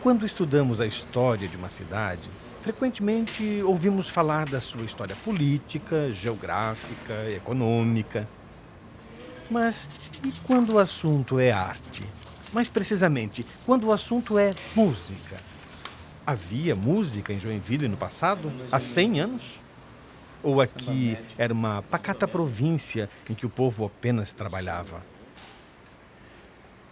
Quando estudamos a história de uma cidade, frequentemente ouvimos falar da sua história política, geográfica, econômica. Mas e quando o assunto é arte? Mais precisamente, quando o assunto é música? Havia música em Joinville no passado, há 100 anos? Ou aqui era uma pacata província em que o povo apenas trabalhava?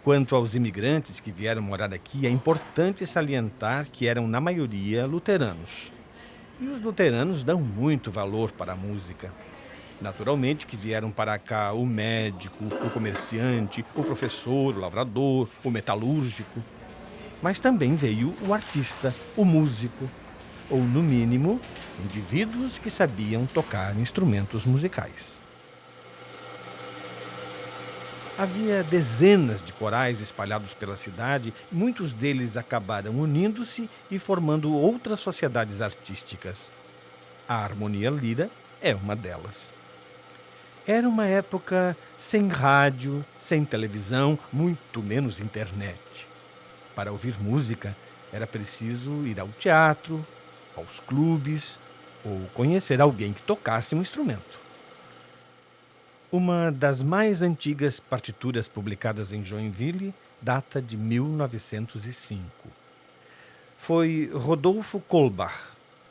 Quanto aos imigrantes que vieram morar aqui, é importante salientar que eram, na maioria, luteranos. E os luteranos dão muito valor para a música. Naturalmente que vieram para cá o médico, o comerciante, o professor, o lavrador, o metalúrgico. Mas também veio o artista, o músico, ou, no mínimo, indivíduos que sabiam tocar instrumentos musicais. Havia dezenas de corais espalhados pela cidade, muitos deles acabaram unindo-se e formando outras sociedades artísticas. A Harmonia Lira é uma delas. Era uma época sem rádio, sem televisão, muito menos internet. Para ouvir música, era preciso ir ao teatro, aos clubes ou conhecer alguém que tocasse um instrumento. Uma das mais antigas partituras publicadas em Joinville data de 1905. Foi Rodolfo Kolbach,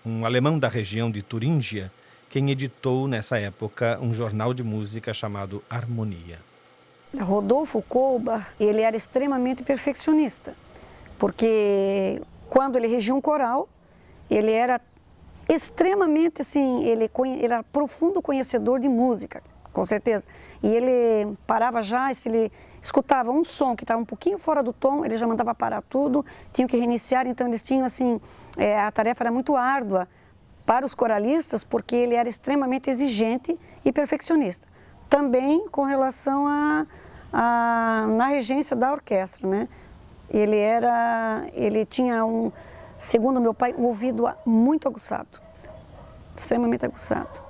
um alemão da região de Turíngia, quem editou nessa época um jornal de música chamado Harmonia. Rodolfo Kolbach, ele era extremamente perfeccionista, porque quando ele regia um coral, ele era extremamente assim, ele era profundo conhecedor de música. Com certeza. E ele parava já, se ele escutava um som que estava um pouquinho fora do tom, ele já mandava parar tudo, tinham que reiniciar, então eles tinham assim, a tarefa era muito árdua para os coralistas, porque ele era extremamente exigente e perfeccionista. Também com relação na regência da orquestra, né? Ele tinha segundo meu pai, um ouvido muito aguçado, extremamente aguçado.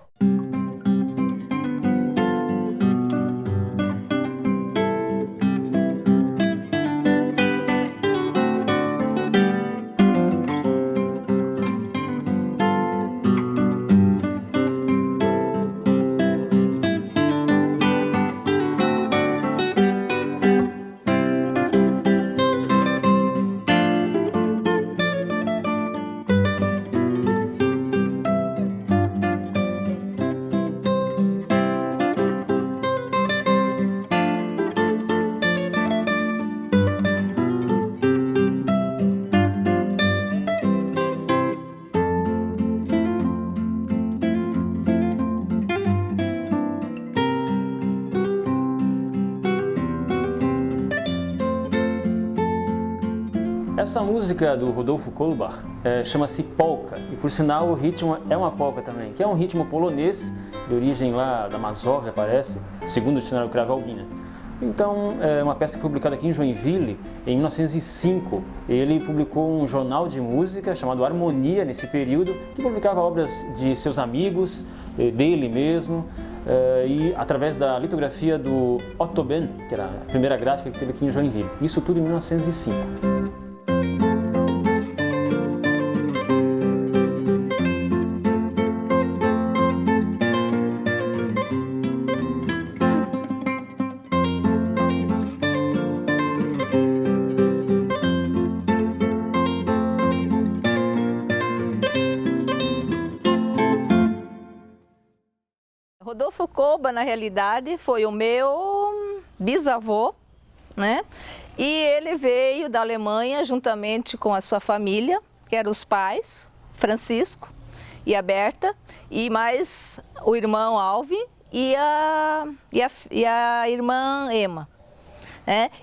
Essa música do Rodolfo Kolbach chama-se polka, e por sinal o ritmo é uma polka também, que é um ritmo polonês, de origem lá da Mazóvia, parece, segundo o dicionário Cravo-Albina. Então, é uma peça que foi publicada aqui em Joinville em 1905. Ele publicou um jornal de música chamado Harmonia, nesse período, que publicava obras de seus amigos, dele mesmo, e através da litografia do Otto Behn, que era a primeira gráfica que teve aqui em Joinville. Isso tudo em 1905. Rodolfo Kolbach, na realidade, foi o meu bisavô, né? E ele veio da Alemanha juntamente com a sua família, que eram os pais, Francisco e a Berta, e mais o irmão Alvin e a irmã Emma.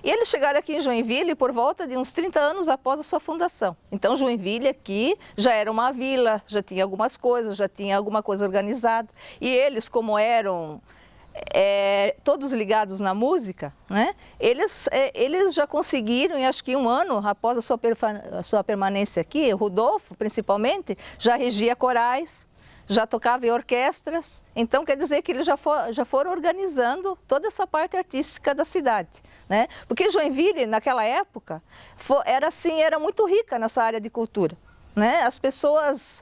E eles chegaram aqui em Joinville por volta de uns 30 anos após a sua fundação. Então Joinville aqui já era uma vila, já tinha algumas coisas, já tinha alguma coisa organizada. E eles, como eram todos ligados na música, né? Eles já conseguiram, e acho que um ano após a sua permanência aqui, o Rodolfo principalmente, já regia corais, já tocava em orquestras, então quer dizer que eles já foram organizando toda essa parte artística da cidade, né? Porque Joinville, naquela época, era muito rica nessa área de cultura. Né? As pessoas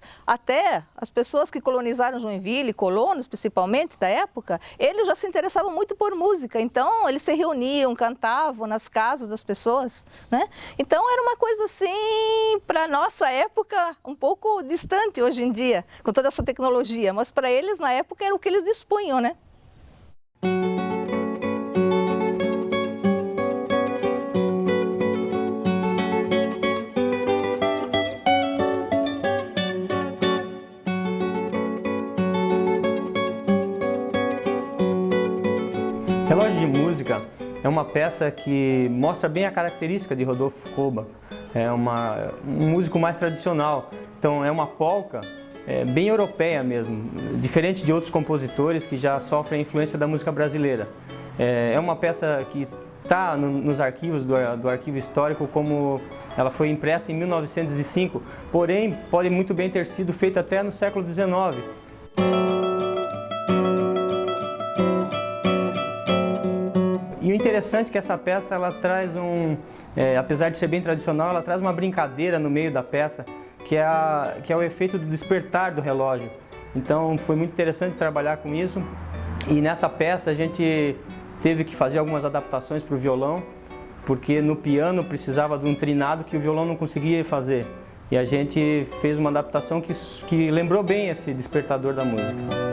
que colonizaram Joinville, colonos principalmente da época, eles já se interessavam muito por música, então eles se reuniam, cantavam nas casas das pessoas, né? Então era uma coisa assim, para a nossa época, um pouco distante hoje em dia, com toda essa tecnologia, mas para eles na época era o que eles dispunham, né? Relógio de Música é uma peça que mostra bem a característica de Rodolfo Koba. É um músico mais tradicional, então é uma polca bem europeia mesmo, diferente de outros compositores que já sofrem a influência da música brasileira. É uma peça que está nos arquivos do Arquivo Histórico como ela foi impressa em 1905, porém pode muito bem ter sido feita até no século XIX. E o interessante é que essa peça ela traz apesar de ser bem tradicional, ela traz uma brincadeira no meio da peça, que é o efeito do despertar do relógio. Então foi muito interessante trabalhar com isso. E nessa peça a gente teve que fazer algumas adaptações para o violão, porque no piano precisava de um trinado que o violão não conseguia fazer. E a gente fez uma adaptação que lembrou bem esse despertador da música.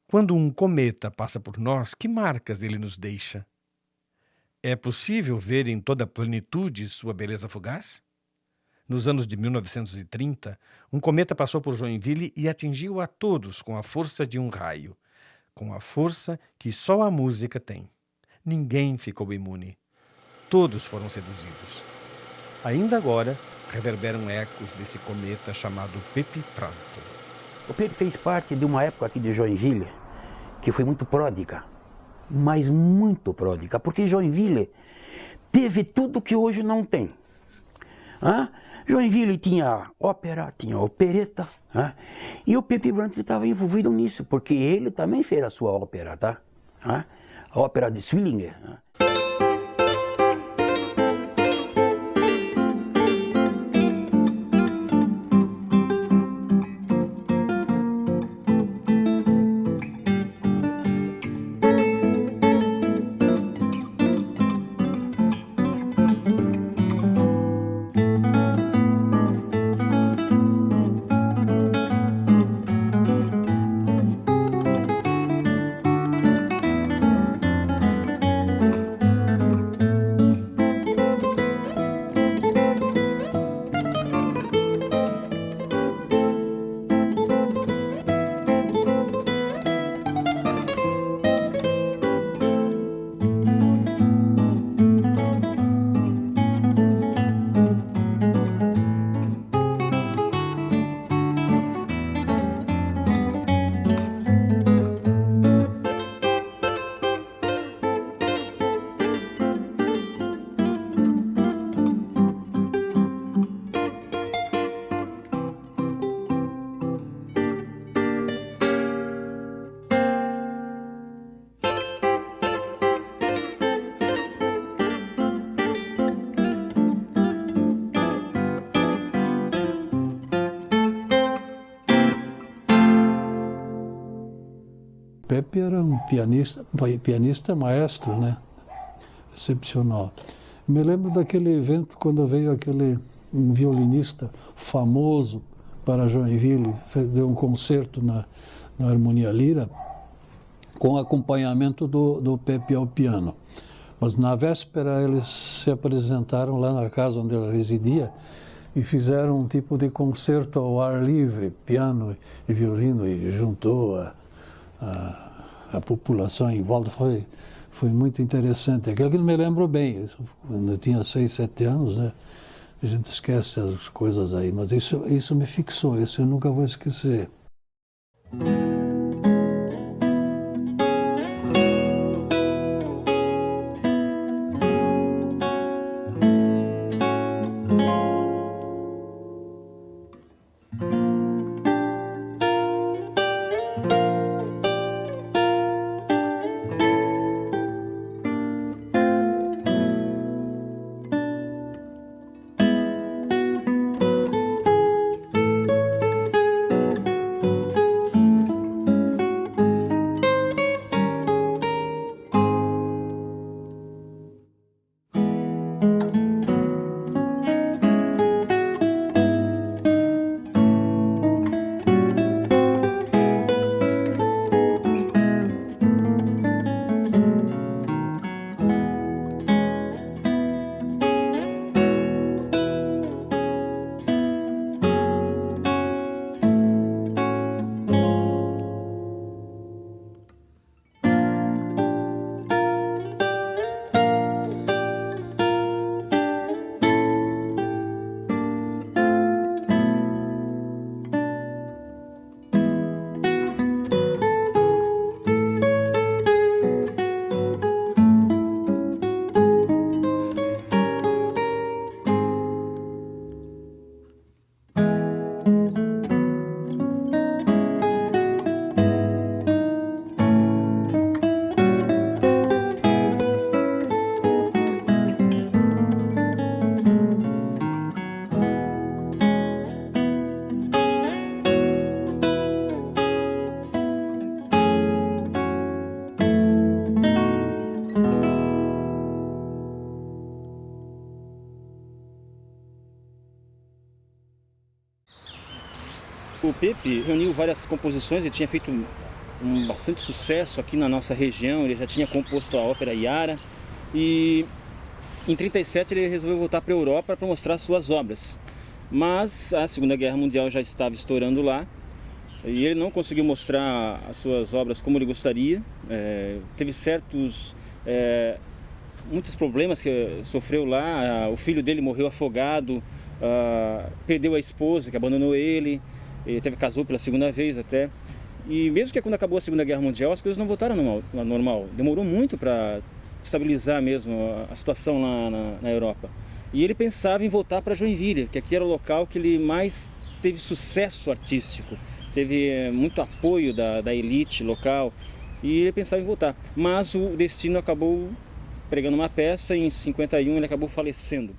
Quando um cometa passa por nós, que marcas ele nos deixa? É possível ver em toda a plenitude sua beleza fugaz? Nos anos de 1930, um cometa passou por Joinville e atingiu a todos com a força de um raio, com a força que só a música tem. Ninguém ficou imune. Todos foram seduzidos. Ainda agora, reverberam ecos desse cometa chamado Pepe Pranto. O Pepe fez parte de uma época aqui de Joinville que foi muito pródiga, mas muito pródiga, porque Joinville teve tudo que hoje não tem. Joinville tinha ópera, tinha opereta, e o Pepe Pranto estava envolvido nisso, porque ele também fez a sua ópera, tá? A ópera de Zwillinger. Pepe era um pianista maestro, né? Excepcional. Me lembro daquele evento quando veio um violinista famoso para Joinville, deu um concerto na Harmonia Lira, com acompanhamento do Pepe ao piano. Mas na véspera eles se apresentaram lá na casa onde ele residia e fizeram um tipo de concerto ao ar livre, piano e violino, e juntou a população em volta. Foi muito interessante. Aquilo que me lembro bem, quando eu tinha 6, 7 anos, né? A gente esquece as coisas aí, mas isso me fixou, isso eu nunca vou esquecer. O Pepe reuniu várias composições, ele tinha feito bastante sucesso aqui na nossa região, ele já tinha composto a ópera Yara e em 1937 ele resolveu voltar para a Europa para mostrar suas obras. Mas a Segunda Guerra Mundial já estava estourando lá e ele não conseguiu mostrar as suas obras como ele gostaria. Teve muitos problemas que sofreu lá, o filho dele morreu afogado, perdeu a esposa que abandonou ele casou pela segunda vez até. E mesmo que quando acabou a Segunda Guerra Mundial, as coisas não voltaram ao normal. Demorou muito para estabilizar mesmo a situação lá na Europa. E ele pensava em voltar para Joinville, que aqui era o local que ele mais teve sucesso artístico, teve muito apoio da elite local, e ele pensava em voltar. Mas o destino acabou pregando uma peça, e em 1951 ele acabou falecendo.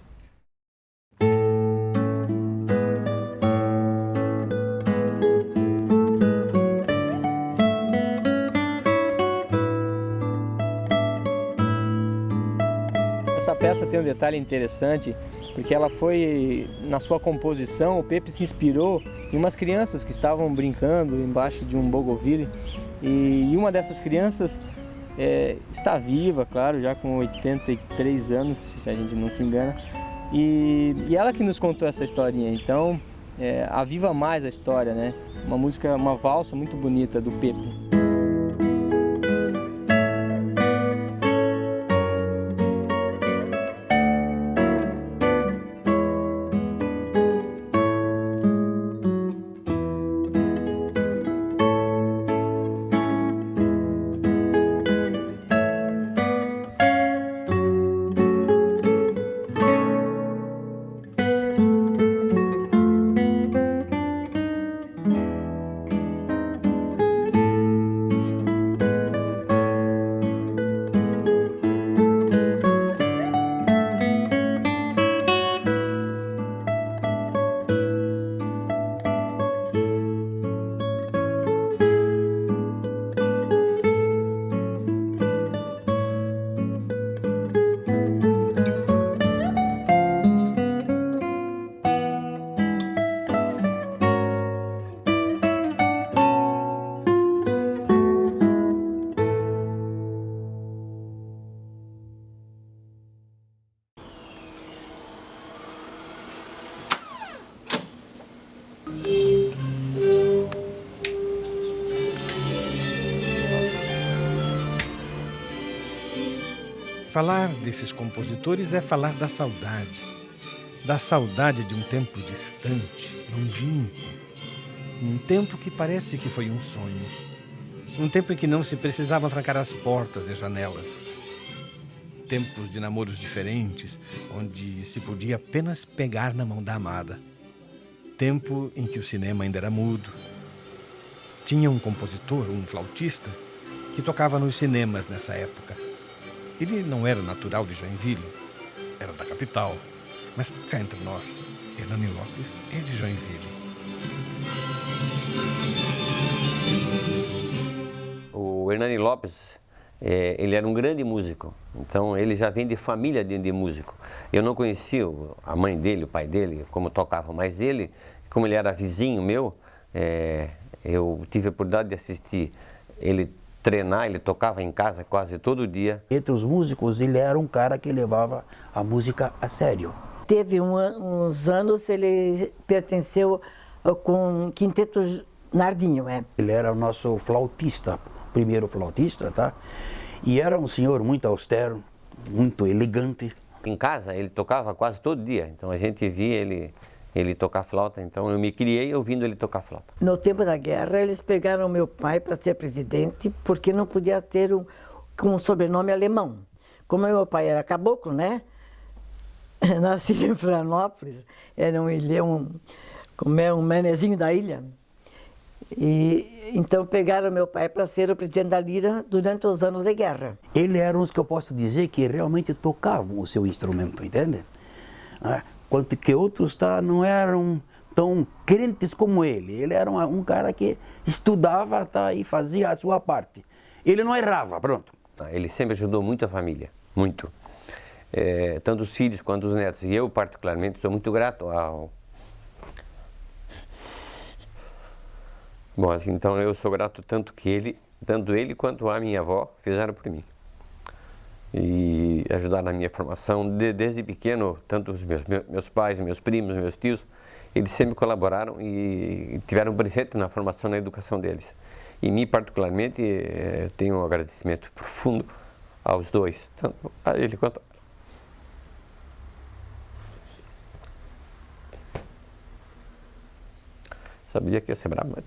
Essa peça tem um detalhe interessante, porque ela foi, na sua composição, o Pepe se inspirou em umas crianças que estavam brincando embaixo de um bougainville, e uma dessas crianças está viva, claro, já com 83 anos, se a gente não se engana, e ela que nos contou essa historinha, então aviva mais a história, né? Uma música, uma valsa muito bonita do Pepe. Falar desses compositores é falar da saudade. da saudade de um tempo distante, longínquo. Um tempo que parece que foi um sonho. Um tempo em que não se precisavam trancar as portas e janelas. Tempos de namoros diferentes, onde se podia apenas pegar na mão da amada. Tempo em que o cinema ainda era mudo. Tinha um compositor, um flautista, que tocava nos cinemas nessa época. Ele não era natural de Joinville, era da capital. Mas cá entre nós, Hernani Lopes é de Joinville. O Hernani Lopes, ele era um grande músico, então ele já vem de família de músico. Eu não conhecia a mãe dele, o pai dele, como tocava, mas ele, como ele era vizinho meu, eu tive a oportunidade de assistir ele treinar, ele tocava em casa quase todo dia. Entre os músicos, ele era um cara que levava a música a sério. Teve uns anos, ele pertenceu com o Quinteto Nardinho. Ele era o nosso flautista, primeiro flautista, tá? E era um senhor muito austero, muito elegante. Em casa, ele tocava quase todo dia, então a gente via ele tocar flauta, então eu me criei ouvindo ele tocar flauta. No tempo da guerra, eles pegaram meu pai para ser presidente, porque não podia ter um sobrenome alemão. Como meu pai era caboclo, né? Nasci em Florianópolis, era um menezinho da ilha. E então pegaram meu pai para ser o presidente da Lira durante os anos de guerra. Ele era um que eu posso dizer que realmente tocavam o seu instrumento, entende? Quanto que outros não eram tão crentes como ele. Ele era um cara que estudava e fazia a sua parte. Ele não errava, pronto. Ele sempre ajudou muito a família, muito. Tanto os filhos quanto os netos. E eu, particularmente, sou muito grato ao... Bom, assim, então eu sou grato tanto ele quanto a minha avó fizeram por mim. E ajudaram na minha formação desde pequeno, tanto os meus pais, meus primos, meus tios, eles sempre colaboraram e tiveram presente na formação, na educação deles. E mim, particularmente, tenho um agradecimento profundo aos dois, tanto a ele quanto a ela. Sabia que ia ser brabo, mas...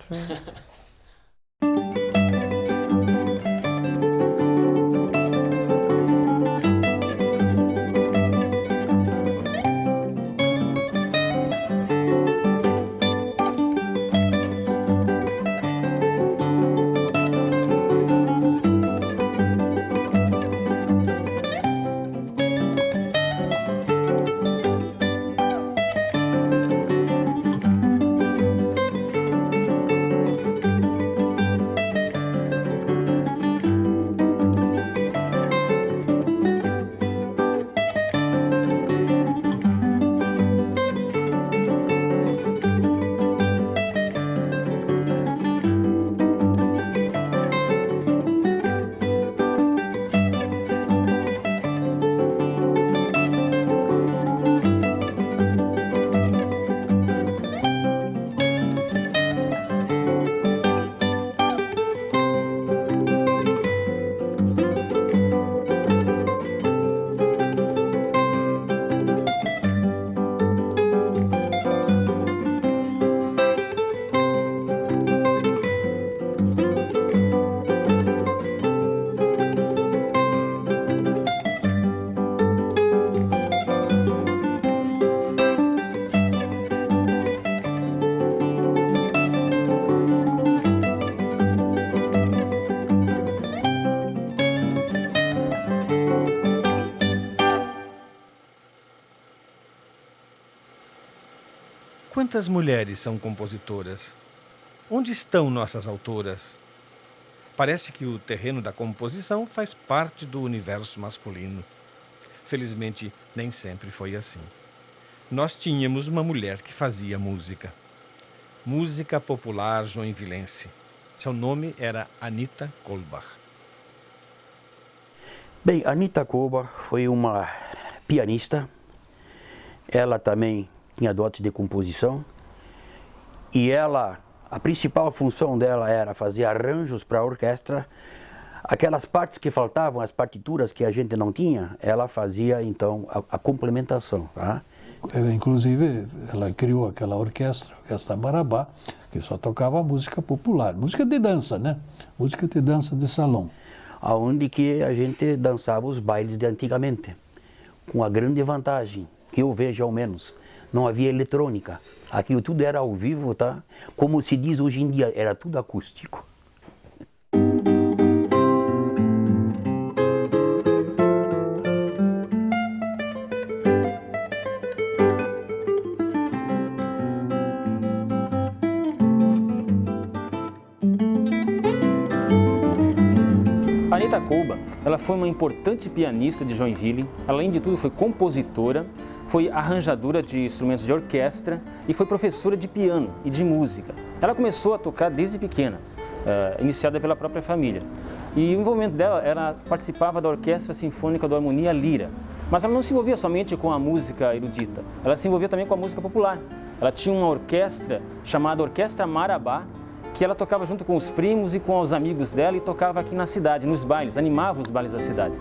Quantas mulheres são compositoras? Onde estão nossas autoras? Parece que o terreno da composição faz parte do universo masculino. Felizmente, nem sempre foi assim. Nós tínhamos uma mulher que fazia música. Música popular joinvilense. Seu nome era Anita Kolbach. Bem, Anita Kolbach foi uma pianista. Ela também tinha dotes de composição. E a principal função dela era fazer arranjos para a orquestra, aquelas partes que faltavam, as partituras que a gente não tinha, ela fazia então a complementação, tá? Inclusive, ela criou aquela orquestra, a Orquestra Marabá, que só tocava música popular, música de dança, né? Música de dança de salão. Aonde que a gente dançava os bailes de antigamente, com a grande vantagem, que eu vejo ao menos, não havia eletrônica. Aquilo tudo era ao vivo, tá? Como se diz hoje em dia, era tudo acústico. A Anita Couba, ela foi uma importante pianista de Joinville, além de tudo foi compositora, foi arranjadora de instrumentos de orquestra e foi professora de piano e de música. Ela começou a tocar desde pequena, iniciada pela própria família. E o envolvimento dela, ela participava da Orquestra Sinfônica do Harmonia Lira. Mas ela não se envolvia somente com a música erudita, ela se envolvia também com a música popular. Ela tinha uma orquestra chamada Orquestra Marabá, que ela tocava junto com os primos e com os amigos dela e tocava aqui na cidade, nos bailes, animava os bailes da cidade.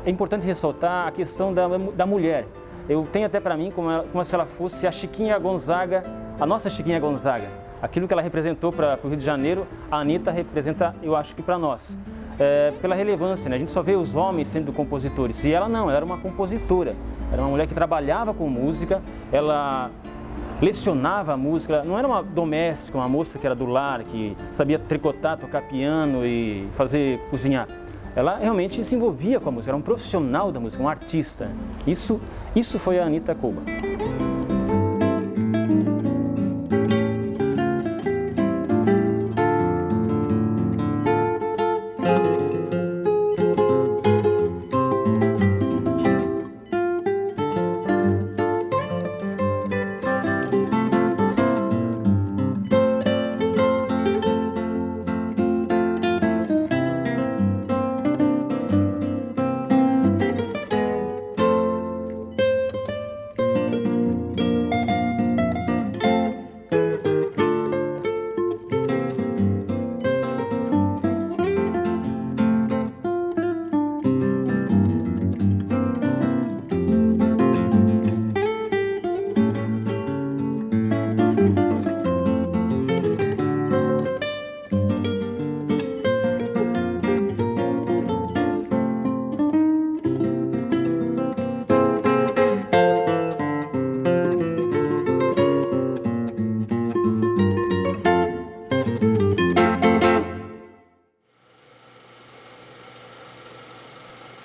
É importante ressaltar a questão da mulher. Eu tenho até para mim como se ela fosse a Chiquinha Gonzaga, a nossa Chiquinha Gonzaga. Aquilo que ela representou para o Rio de Janeiro, a Anita representa, eu acho que para nós. Pela relevância, né? A gente só vê os homens sendo compositores, e ela não, ela era uma compositora. Era uma mulher que trabalhava com música, ela lecionava a música, não era uma doméstica, uma moça que era do lar, que sabia tricotar, tocar piano e cozinhar. Ela realmente se envolvia com a música, era um profissional da música, um artista. Isso foi a Anita Couba.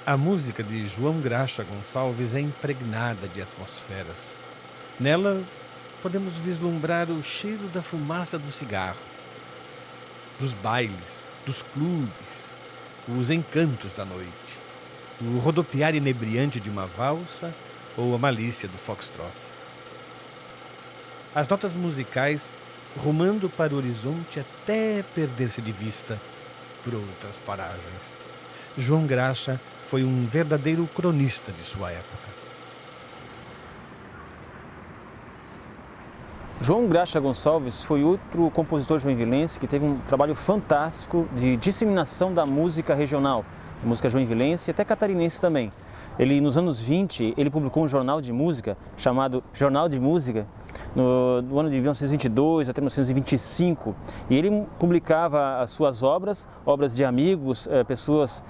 A música de João Graxa Gonçalves é impregnada de atmosferas. Nela, podemos vislumbrar o cheiro da fumaça do cigarro, dos bailes, dos clubes, os encantos da noite, o rodopiar inebriante de uma valsa ou a malícia do foxtrot. As notas musicais rumando para o horizonte até perder-se de vista por outras paragens. João Graxa foi um verdadeiro cronista de sua época. João Graxa Gonçalves foi outro compositor joinvilense que teve um trabalho fantástico de disseminação da música regional, música joinvilense e até catarinense também. Ele, nos anos 20, ele publicou um jornal de música chamado Jornal de Música, no ano de 1922 até 1925, e ele publicava as suas obras de amigos, pessoas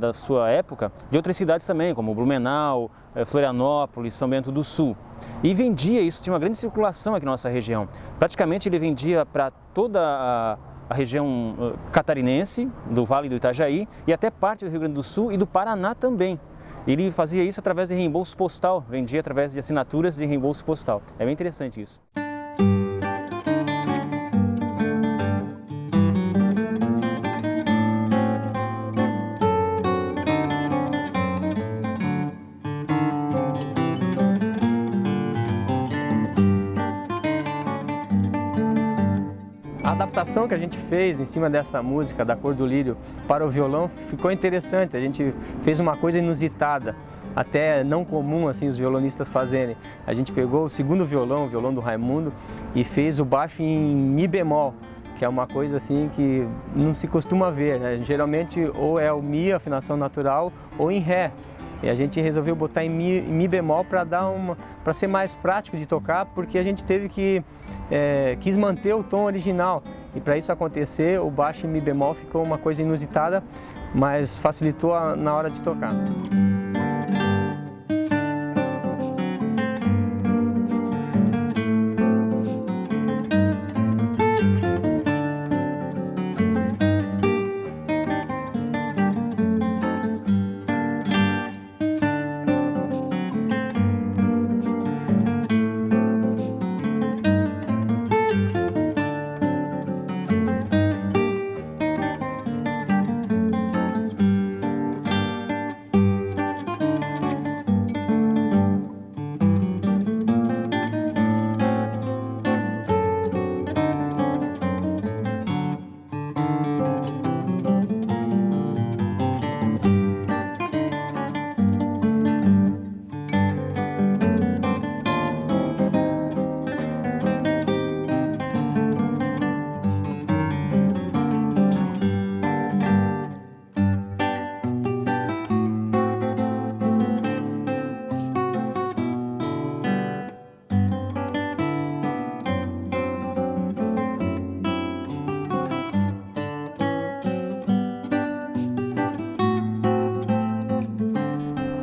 da sua época, de outras cidades também, como Blumenau, Florianópolis, São Bento do Sul. E vendia isso, tinha uma grande circulação aqui na nossa região. Praticamente ele vendia para toda a região catarinense, do Vale do Itajaí, e até parte do Rio Grande do Sul e do Paraná também. Ele fazia isso através de reembolso postal, vendia através de assinaturas de reembolso postal. É bem interessante isso. A adaptação que a gente fez em cima dessa música da Cor do Lírio para o violão ficou interessante. A gente fez uma coisa inusitada, até não comum assim os violonistas fazerem. A gente pegou o segundo violão, o violão do Raimundo, e fez o baixo em Mi bemol, que é uma coisa assim que não se costuma ver, né? Geralmente ou é o Mi, afinação natural, ou em Ré. E a gente resolveu botar em Mi bemol para ser mais prático de tocar, porque a gente teve que quis manter o tom original. E para isso acontecer, o baixo em Mi bemol ficou uma coisa inusitada, mas facilitou na hora de tocar.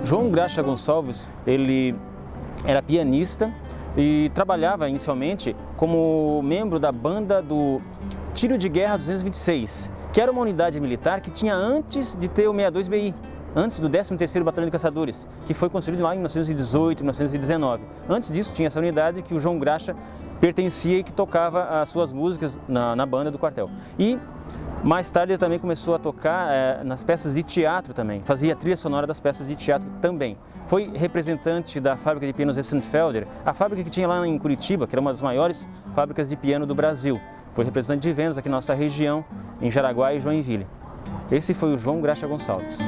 João Graxa Gonçalves, ele era pianista e trabalhava inicialmente como membro da banda do Tiro de Guerra 226, que era uma unidade militar que tinha antes de ter o 62BI, antes do 13º Batalhão de Caçadores, que foi construído lá em 1918, 1919. Antes disso tinha essa unidade que o João Graxa pertencia e que tocava as suas músicas na banda do quartel. E mais tarde ele também começou a tocar nas peças de teatro também, fazia trilha sonora das peças de teatro também. Foi representante da fábrica de pianos Essenfelder, a fábrica que tinha lá em Curitiba, que era uma das maiores fábricas de piano do Brasil. Foi representante de vendas aqui na nossa região, em Jaraguá e Joinville. Esse foi o João Graxa Gonçalves.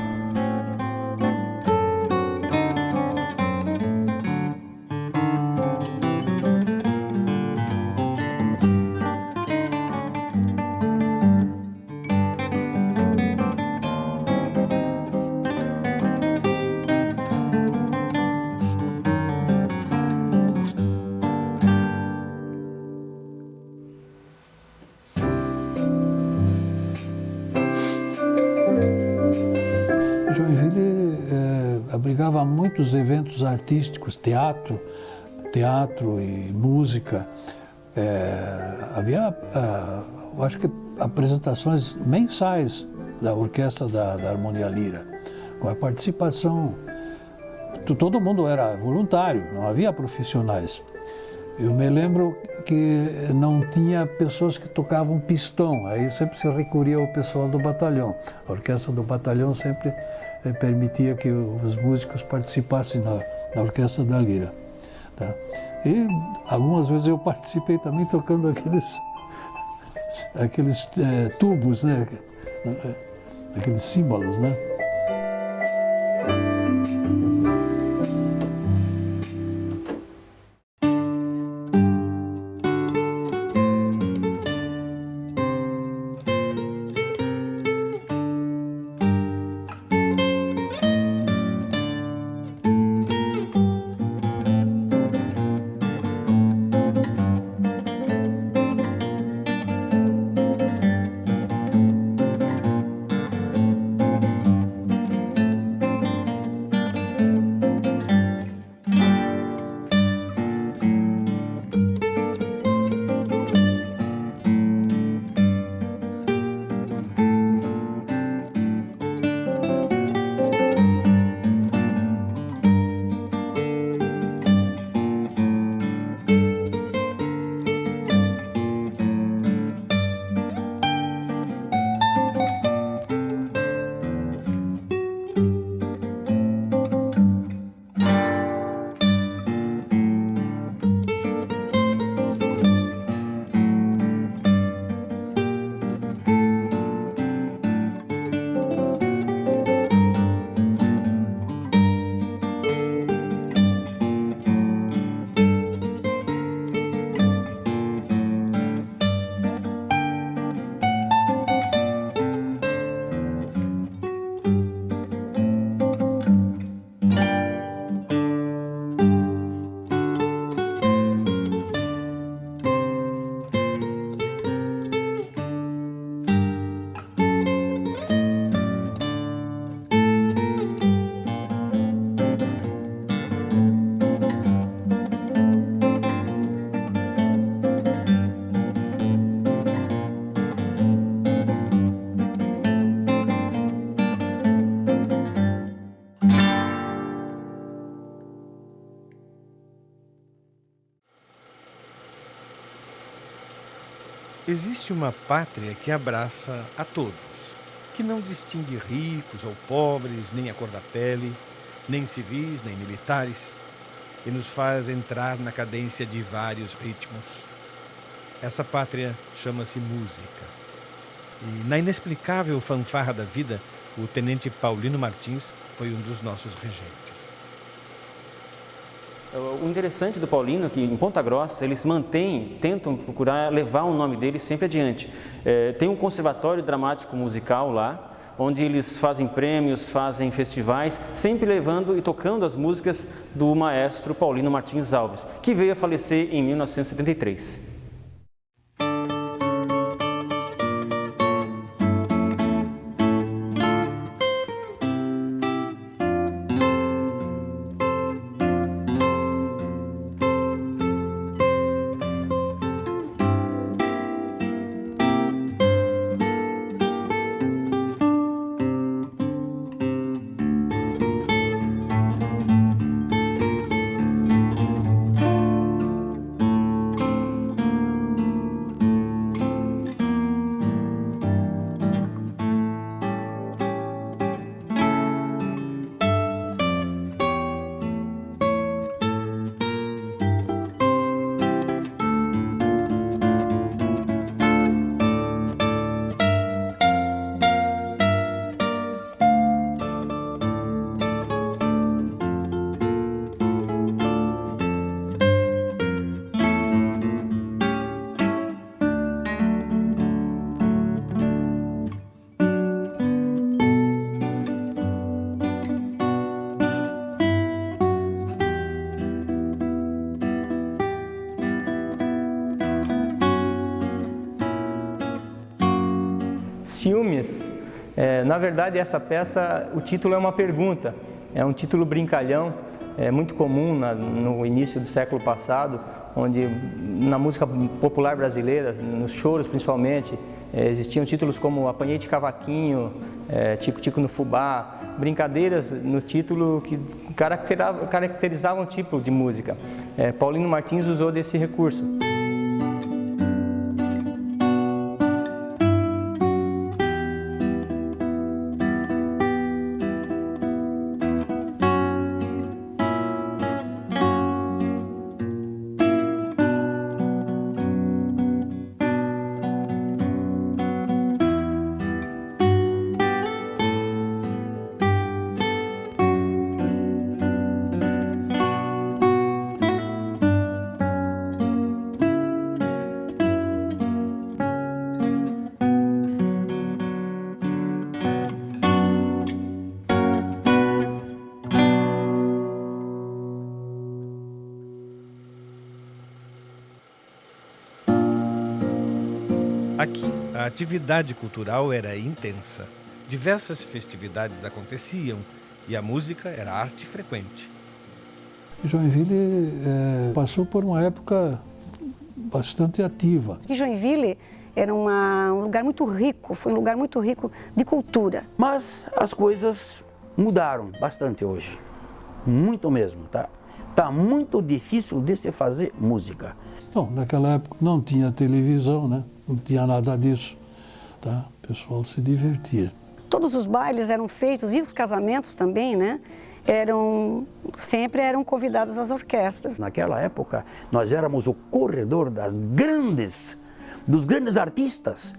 Joinville abrigava muitos eventos artísticos, teatro e música. Havia, acho que, apresentações mensais da orquestra da Harmonia Lira, com a participação. Todo mundo era voluntário, não havia profissionais. Eu me lembro que não tinha pessoas que tocavam pistão, aí sempre se recorria ao pessoal do batalhão. A orquestra do batalhão sempre permitia que os músicos participassem na orquestra da Lira. Tá? E algumas vezes eu participei também tocando aqueles tubos, né? Aqueles símbolos, né? Existe uma pátria que abraça a todos, que não distingue ricos ou pobres, nem a cor da pele, nem civis, nem militares, e nos faz entrar na cadência de vários ritmos. Essa pátria chama-se música. E na inexplicável fanfarra da vida, o tenente Paulino Martins foi um dos nossos regentes. O interessante do Paulino é que em Ponta Grossa eles tentam procurar levar o nome dele sempre adiante. Tem um conservatório dramático musical lá, onde eles fazem prêmios, fazem festivais, sempre levando e tocando as músicas do maestro Paulino Martins Alves, que veio a falecer em 1973. Ciúmes, na verdade essa peça, o título é uma pergunta, é um título brincalhão, muito comum no início do século passado, onde na música popular brasileira, nos choros principalmente, existiam títulos como Apanhei de Cavaquinho, Tico Tico no Fubá, brincadeiras no título que caracterizavam o tipo de música. Paulino Martins usou desse recurso. Aqui, a atividade cultural era intensa. Diversas festividades aconteciam e a música era arte frequente. Joinville passou por uma época bastante ativa. E Joinville era um lugar muito rico, foi um lugar muito rico de cultura. Mas as coisas mudaram bastante hoje, muito mesmo, tá? Tá muito difícil de se fazer música. Bom, naquela época não tinha televisão, né? Não tinha nada disso, tá? O pessoal se divertia. Todos os bailes eram feitos, e os casamentos também, né? Sempre eram convidados às orquestras. Naquela época, nós éramos o corredor dos grandes artistas,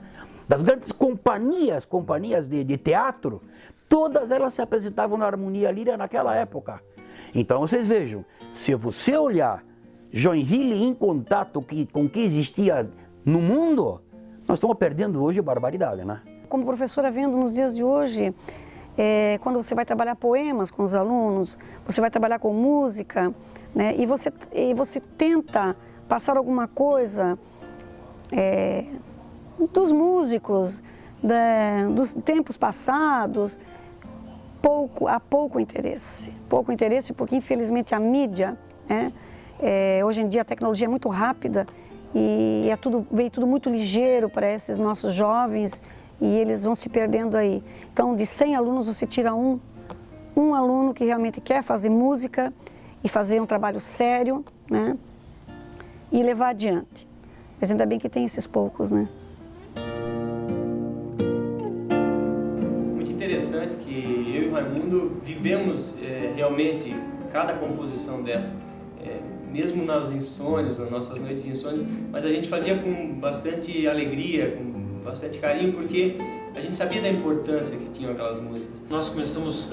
das grandes companhias de teatro. Todas elas se apresentavam na Harmonia Líria naquela época. Então vocês vejam, se você olhar Joinville em contato com o que existia no mundo, nós estamos perdendo hoje a barbaridade, né? Como professora, vendo nos dias de hoje, quando você vai trabalhar poemas com os alunos, você vai trabalhar com música, né? E você tenta passar alguma coisa dos músicos, dos tempos passados, há pouco interesse porque infelizmente a mídia, hoje em dia a tecnologia é muito rápida e veio tudo muito ligeiro para esses nossos jovens e eles vão se perdendo aí. Então, de 100 alunos você tira um aluno que realmente quer fazer música e fazer um trabalho sério, né? E levar adiante. Mas ainda bem que tem esses poucos, né? Muito interessante que eu e o Raimundo vivemos realmente cada composição dessa. Mesmo nas insônias, nas nossas noites de insônias, mas a gente fazia com bastante alegria, com bastante carinho, porque a gente sabia da importância que tinham aquelas músicas. Nós começamos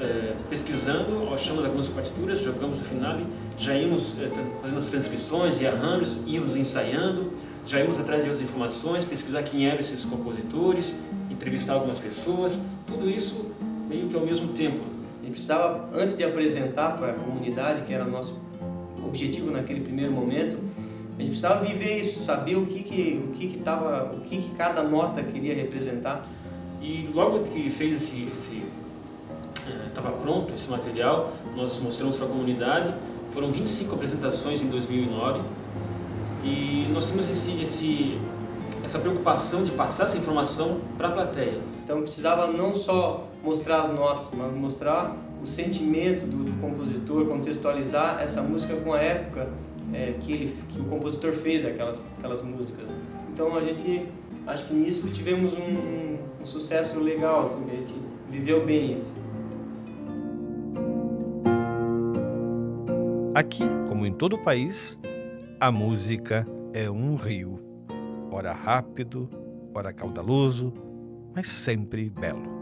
pesquisando, achamos algumas partituras, jogamos o finale, já íamos fazendo as transcrições e arranjos, íamos ensaiando, já íamos atrás de outras informações, pesquisar quem eram esses compositores, entrevistar algumas pessoas, tudo isso meio que ao mesmo tempo. A gente precisava, antes de apresentar para a comunidade, que era o nosso objetivo naquele primeiro momento, a gente precisava viver isso, saber o que cada nota queria representar. E logo que fez estava pronto esse material, nós mostramos para a comunidade. Foram 25 apresentações em 2009 e nós tínhamos essa preocupação de passar essa informação para a plateia. Então precisava não só mostrar as notas, mas mostrar o sentimento do compositor, contextualizar essa música com a época que o compositor fez aquelas músicas. Então a gente, acho que nisso tivemos um sucesso legal, assim, a gente viveu bem isso. Aqui, como em todo o país, a música é um rio, ora rápido, ora caudaloso, mas sempre belo.